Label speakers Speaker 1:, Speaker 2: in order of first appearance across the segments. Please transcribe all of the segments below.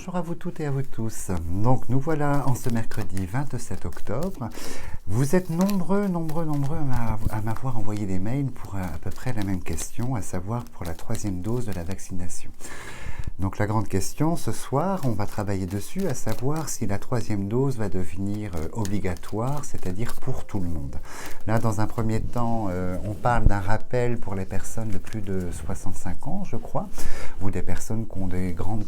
Speaker 1: bonjour à vous toutes et à vous tous. Donc nous voilà en ce mercredi 27 octobre. Vous êtes nombreux à m'avoir envoyé des mails pour à peu près la même question, à savoir pour la 3e dose de la vaccination. Donc la grande question ce soir, on va travailler dessus, à savoir si la 3e dose va devenir obligatoire, c'est-à-dire pour tout le monde. Là, dans un premier temps, on parle d'un rappel pour les personnes de plus de 65 ans, je crois, ou des personnes qui ont des grandes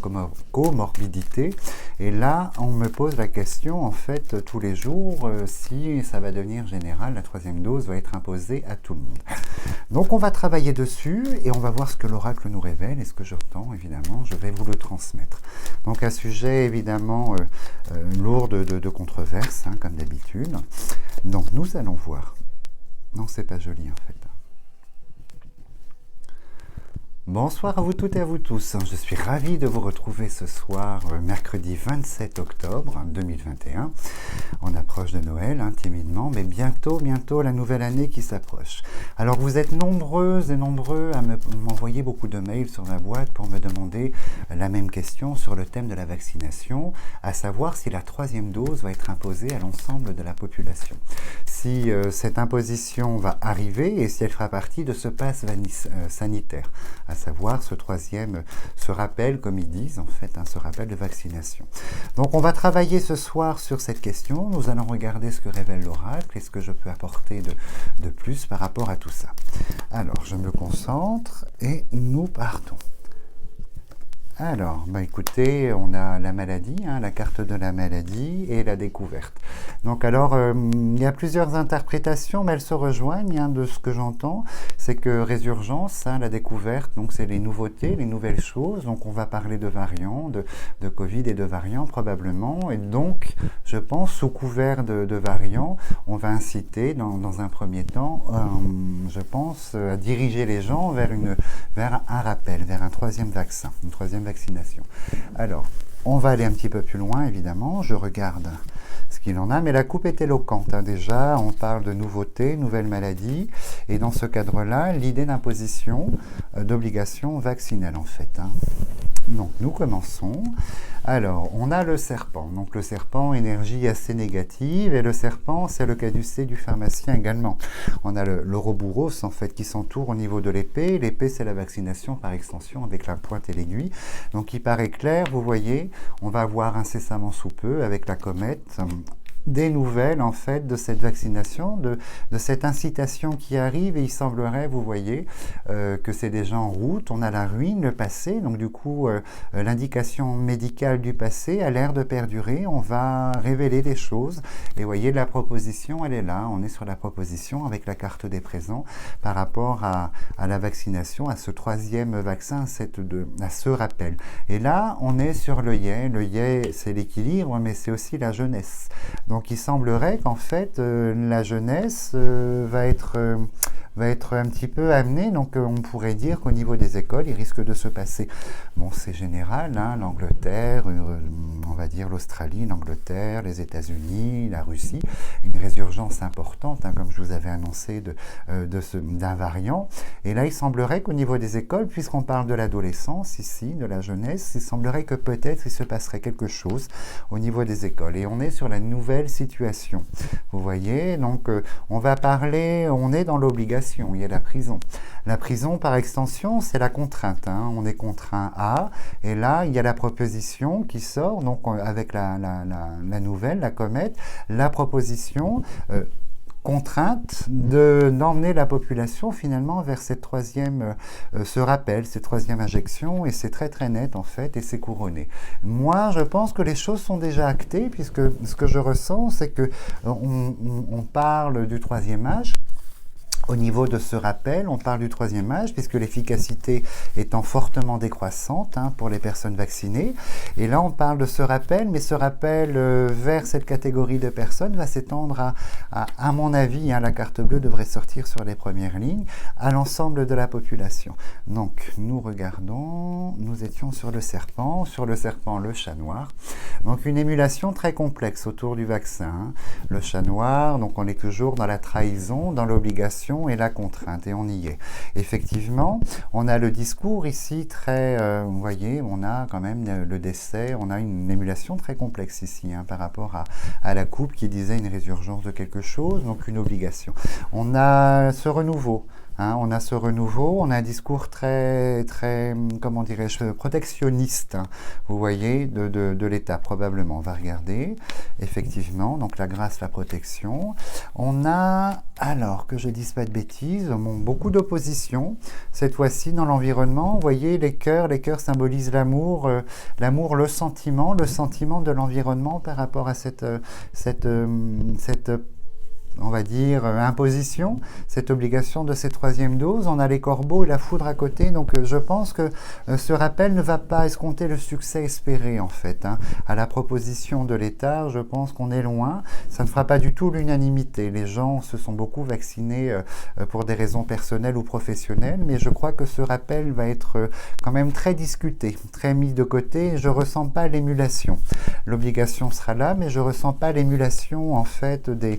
Speaker 1: comorbidités. Et là, on me pose la question, en fait, tous les jours, si ça va devenir général, la 3e dose va être imposée à tout le monde. Donc on va travailler dessus et on va voir ce que l'oracle nous révèle et ce que j'entends, évidemment, je vais vous le transmettre. Donc un sujet évidemment lourd de controverses, hein, comme d'habitude. Donc nous allons voir. Non, c'est pas joli en fait. Bonsoir à vous toutes et à vous tous. Je suis ravi de vous retrouver ce soir, mercredi 27 octobre 2021. On approche de Noël, hein, timidement, mais bientôt la nouvelle année qui s'approche. Alors vous êtes nombreuses et nombreux à m'envoyer beaucoup de mails sur ma boîte pour me demander la même question sur le thème de la vaccination, à savoir si la 3e dose va être imposée à l'ensemble de la population. Si cette imposition va arriver et si elle fera partie de ce pass sanitaire, à savoir ce rappel, comme ils disent en fait, hein, ce rappel de vaccination. Donc on va travailler ce soir sur cette question, nous allons regarder ce que révèle l'oracle et ce que je peux apporter de plus par rapport à tout ça. Alors je me concentre et nous partons. Alors, écoutez, on a la maladie, hein, la carte de la maladie et la découverte. Donc alors, il y a plusieurs interprétations, mais elles se rejoignent, hein, de ce que j'entends. C'est que résurgence, hein, la découverte, donc c'est les nouveautés, les nouvelles choses. Donc on va parler de variants, de Covid et de variants probablement. Et donc, je pense, sous couvert de variants, on va inciter dans un premier temps, je pense, à diriger les gens vers un rappel, vers un 3e vaccin, une 3e vaccination. Alors, on va aller un petit peu plus loin, évidemment. Je regarde ce qu'il en a, mais la coupe est éloquente. Hein. Déjà, on parle de nouveautés, nouvelles maladies, et dans ce cadre-là, l'idée d'imposition, d'obligation vaccinale, en fait. Hein. Donc, nous commençons. Alors, on a le serpent. Donc, le serpent, énergie assez négative, et le serpent, c'est le caducée du pharmacien également. On a l'ouroboros, en fait, qui s'entoure au niveau de l'épée. L'épée, c'est la vaccination par extension avec la pointe et l'aiguille. Donc, il paraît clair, vous voyez, on va avoir incessamment sous peu, avec la comète, des nouvelles en fait de cette vaccination, de cette incitation qui arrive, et il semblerait, vous voyez, que c'est déjà en route. On a la ruine, le passé, donc du coup l'indication médicale du passé a l'air de perdurer. On va révéler des choses et vous voyez, la proposition elle est là, on est sur la proposition avec la carte des présents par rapport à la vaccination, à ce 3e vaccin, à ce rappel. Et là on est sur l'œillet c'est l'équilibre, mais c'est aussi la jeunesse. Donc il semblerait qu'en fait la jeunesse va être un petit peu amenée, donc on pourrait dire qu'au niveau des écoles, il risque de se passer, bon c'est général, hein, l'Angleterre, on va dire l'Australie, l'Angleterre, les États-Unis, la Russie, une résurgence importante, hein, comme je vous avais annoncé d'un variant. Et là il semblerait qu'au niveau des écoles, puisqu'on parle de l'adolescence ici, de la jeunesse, il semblerait que peut-être il se passerait quelque chose au niveau des écoles. Et on est sur la nouvelle situation. Vous voyez, donc on va parler, on est dans l'obligation. Il y a la prison. La prison, par extension, c'est la contrainte. Hein. On est contraint à, et là, il y a la proposition qui sort, donc avec la nouvelle, la comète, la proposition contrainte d'emmener la population finalement vers cette 3e, ce rappel, cette 3e injection, et c'est très très net en fait, et c'est couronné. Moi, je pense que les choses sont déjà actées, puisque ce que je ressens, c'est que on parle du 3e âge. Au niveau de ce rappel, on parle du 3e âge, puisque l'efficacité étant fortement décroissante, hein, pour les personnes vaccinées. Et là, on parle de ce rappel, mais ce rappel vers cette catégorie de personnes va s'étendre à mon avis, hein, la carte bleue devrait sortir sur les premières lignes, à l'ensemble de la population. Donc, nous regardons, nous étions sur le serpent, le chat noir. Donc, une émulation très complexe autour du vaccin. Hein. Le chat noir, donc on est toujours dans la trahison, dans l'obligation, l'obligation et la contrainte, et on y est. Effectivement, on a le discours ici très, vous voyez, on a quand même le décès, on a une émulation très complexe ici, hein, par rapport à la couple qui disait une résurgence de quelque chose, donc une obligation. On a ce renouveau. Hein, on a ce renouveau, on a un discours très, comment dirais-je, protectionniste, hein, vous voyez, de l'État, probablement. On va regarder, effectivement, donc la grâce, la protection. On a, alors, que je ne dise pas de bêtises, beaucoup d'opposition, cette fois-ci dans l'environnement. Vous voyez, les cœurs symbolisent l'amour, le sentiment de l'environnement par rapport à cette on va dire, imposition, cette obligation de ces troisièmes doses. On a les corbeaux et la foudre à côté, donc je pense que ce rappel ne va pas escompter le succès espéré, en fait. Hein. À la proposition de l'État, je pense qu'on est loin. Ça ne fera pas du tout l'unanimité. Les gens se sont beaucoup vaccinés pour des raisons personnelles ou professionnelles, mais je crois que ce rappel va être quand même très discuté, très mis de côté. Je ne ressens pas l'émulation. L'obligation sera là, mais je ne ressens pas l'émulation, en fait, des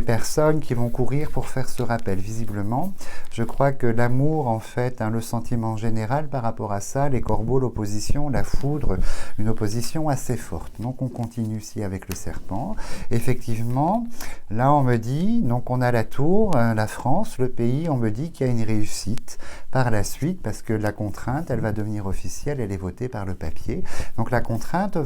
Speaker 1: personnes qui vont courir pour faire ce rappel. Visiblement, je crois que l'amour, en fait, hein, le sentiment général par rapport à ça, les corbeaux, l'opposition, la foudre, une opposition assez forte. Donc on continue ici avec le serpent. Effectivement, là on me dit, donc on a la tour, la France, le pays, on me dit qu'il y a une réussite par la suite, parce que la contrainte, elle va devenir officielle, elle est votée par le papier. Donc la contrainte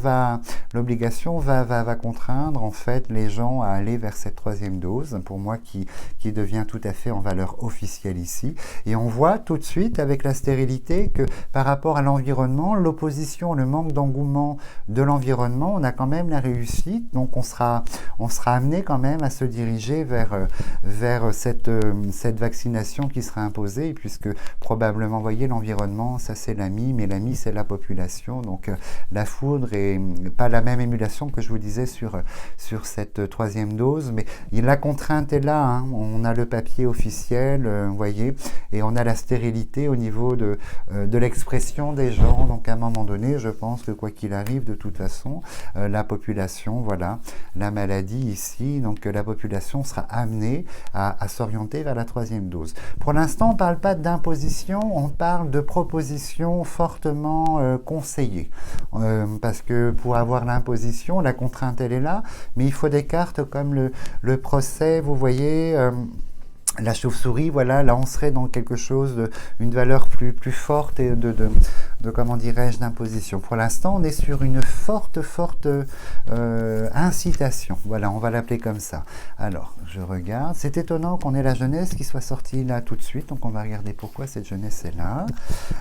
Speaker 1: l'obligation va contraindre, en fait, les gens à aller vers cette troisième dose, pour moi qui devient tout à fait en valeur officielle ici. Et on voit tout de suite avec la stérilité que par rapport à l'environnement, l'opposition, le manque d'engouement de l'environnement, on a quand même la réussite. Donc on sera amené quand même à se diriger vers cette vaccination qui sera imposée, puisque probablement, vous voyez, l'environnement, ça c'est l'ami, mais l'ami c'est la population. Donc la foudre et pas la même émulation que je vous disais sur cette troisième dose, mais la contrainte est là, hein. On a le papier officiel, vous voyez, et on a la stérilité au niveau de l'expression des gens. Donc à un moment donné, je pense que quoi qu'il arrive, de toute façon, la population, voilà, la maladie ici, donc la population sera amenée à s'orienter vers la troisième dose. Pour l'instant, on ne parle pas d'imposition, on parle de proposition fortement conseillée, parce que pour avoir l'imposition, la contrainte elle est là, mais il faut des cartes comme le procès, vous voyez, la chauve-souris, voilà, là on serait dans quelque chose une valeur plus forte et de comment dirais-je, d'imposition. Pour l'instant, on est sur une forte incitation. Voilà, on va l'appeler comme ça. Alors, je regarde. C'est étonnant qu'on ait la jeunesse qui soit sortie là tout de suite. Donc, on va regarder pourquoi cette jeunesse est là.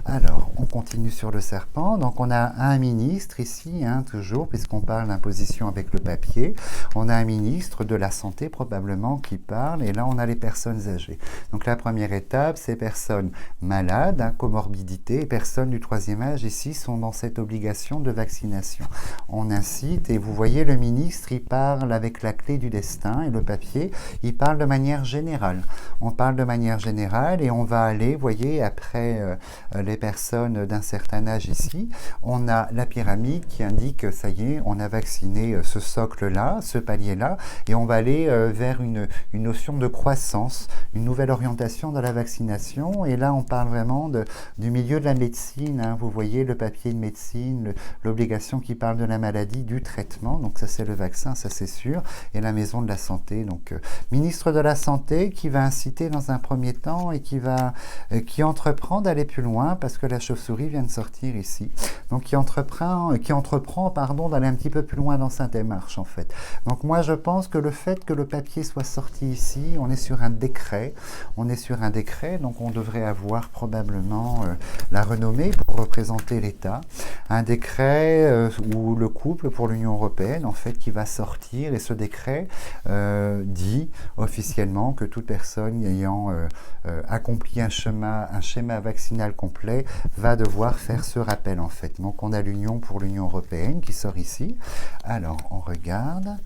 Speaker 1: Alors, on continue sur le serpent. Donc, on a un ministre ici, hein, toujours, puisqu'on parle d'imposition avec le papier. On a un ministre de la Santé, probablement, qui parle. Et là, on a les personnes âgées. Donc, la première étape, c'est personnes malades, hein, comorbidité, et personnes du troisième âge ici sont dans cette obligation de vaccination. On incite, et vous voyez le ministre, il parle avec la clé du destin et le papier, il parle de manière générale. On parle de manière générale et on va aller, vous voyez, après les personnes d'un certain âge ici, on a la pyramide qui indique, ça y est, on a vacciné ce socle-là, ce palier-là, et on va aller vers une notion de croissance, une nouvelle orientation de la vaccination, et là on parle vraiment du milieu de la médecine, hein. Vous voyez le papier de médecine, l'obligation qui parle de la maladie, du traitement, donc ça c'est le vaccin, ça c'est sûr, et la maison de la santé, donc ministre de la Santé qui va inciter dans un premier temps et qui entreprend d'aller plus loin, parce que la chauve-souris vient de sortir ici, donc qui entreprend d'aller un petit peu plus loin dans sa démarche en fait. Donc moi je pense que le fait que le papier soit sorti ici, on est sur un décret, donc on devrait avoir probablement la renommée pour représenter l'État, un décret ou le couple pour l'Union européenne en fait qui va sortir, et ce décret dit officiellement que toute personne ayant accompli un schéma vaccinal complet va devoir faire ce rappel en fait. Donc on a l'Union pour l'Union européenne qui sort ici. Alors on regarde.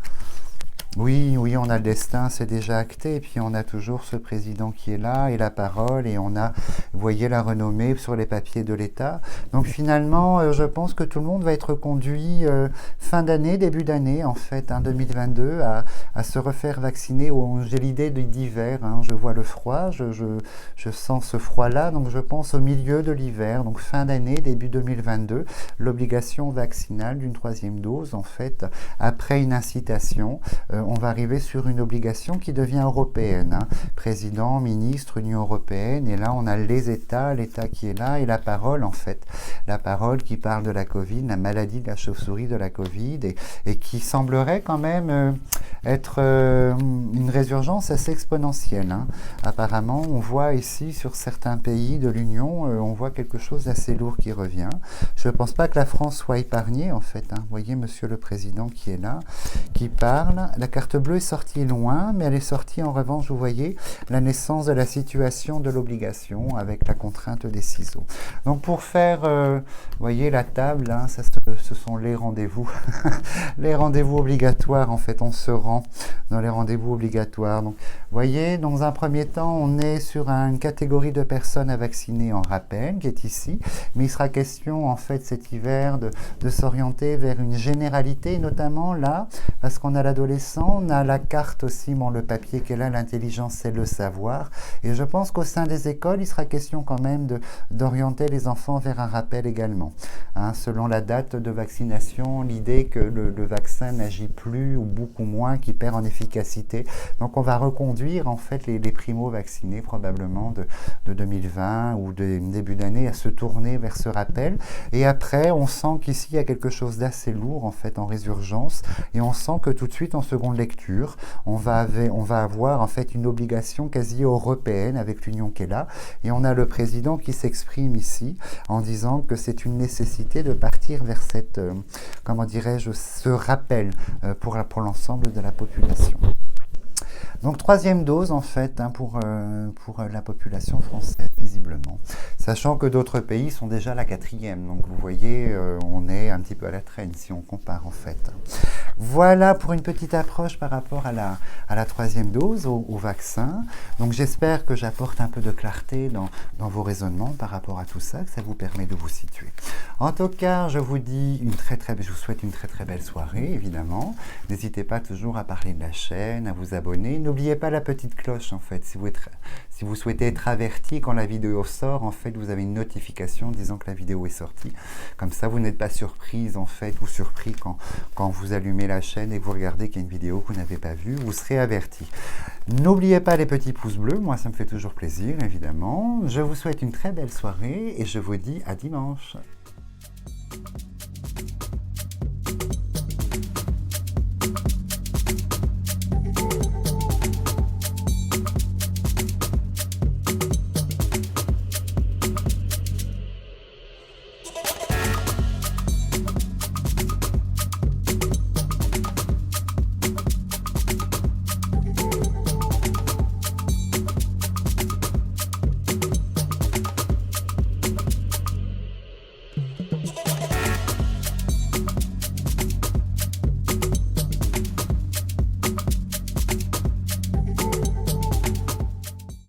Speaker 1: Oui, oui, on a le destin, c'est déjà acté, et puis on a toujours ce président qui est là, et la parole, et on a, vous voyez, la renommée sur les papiers de l'État. Donc finalement, je pense que tout le monde va être conduit fin d'année, début d'année, en fait, hein, 2022, à se refaire vacciner. J'ai l'idée d'hiver, hein, je vois le froid, je sens ce froid-là, donc je pense au milieu de l'hiver, donc fin d'année, début 2022, l'obligation vaccinale d'une troisième dose, en fait, après une incitation. On va arriver sur une obligation qui devient européenne. Hein. Président, ministre, Union européenne, et là on a les États, l'État qui est là, et la parole en fait. La parole qui parle de la Covid, la maladie de la chauve-souris de la Covid, et qui semblerait quand même être une résurgence assez exponentielle. Hein. Apparemment, on voit ici sur certains pays de l'Union, on voit quelque chose d'assez lourd qui revient. Je ne pense pas que la France soit épargnée en fait. Hein. Vous voyez Monsieur le Président qui est là, qui parle. La carte bleue est sortie loin, mais elle est sortie en revanche, vous voyez, la naissance de la situation de l'obligation avec la contrainte des ciseaux. Donc pour faire, vous voyez, la table, hein, ce sont les rendez-vous. Les rendez-vous obligatoires, en fait, on se rend dans les rendez-vous obligatoires. Donc, vous voyez, dans un premier temps, on est sur une catégorie de personnes à vacciner en rappel, qui est ici, mais il sera question, en fait, cet hiver, de s'orienter vers une généralité, notamment là, parce qu'on a l'adolescent, on a la carte aussi, bon, le papier qui est là, l'intelligence, c'est le savoir. Et je pense qu'au sein des écoles, il sera question quand même d'orienter les enfants vers un rappel également. Hein, selon la date de vaccination, l'idée que le vaccin n'agit plus ou beaucoup moins, qui perd en efficacité. Donc on va reconduire en fait les primo-vaccinés probablement de 2020 ou de début d'année à se tourner vers ce rappel. Et après, on sent qu'ici, il y a quelque chose d'assez lourd en fait en résurgence. Et on sent que tout de suite, en seconde lecture, on va avoir en fait une obligation quasi européenne avec l'Union qui est là. Et on a le président qui s'exprime ici en disant que c'est une nécessité de partir vers cette, comment dirais-je, ce rappel pour l'ensemble de la population. Donc troisième dose en fait hein, pour la population française visiblement, sachant que d'autres pays sont déjà à la quatrième. Donc vous voyez, on est un petit peu à la traîne si on compare en fait. Voilà pour une petite approche par rapport à la troisième dose, au vaccin. Donc j'espère que j'apporte un peu de clarté dans vos raisonnements par rapport à tout ça, que ça vous permet de vous situer. En tout cas, je vous souhaite une très très belle soirée évidemment. N'hésitez pas toujours à parler de la chaîne, à vous abonner. N'oubliez pas la petite cloche en fait. Si vous souhaitez être averti quand la vidéo sort, en fait, vous avez une notification disant que la vidéo est sortie. Comme ça, vous n'êtes pas surprise en fait ou surpris quand vous allumez la chaîne et que vous regardez qu'il y a une vidéo que vous n'avez pas vue, vous serez averti. N'oubliez pas les petits pouces bleus, moi ça me fait toujours plaisir évidemment. Je vous souhaite une très belle soirée et je vous dis à dimanche.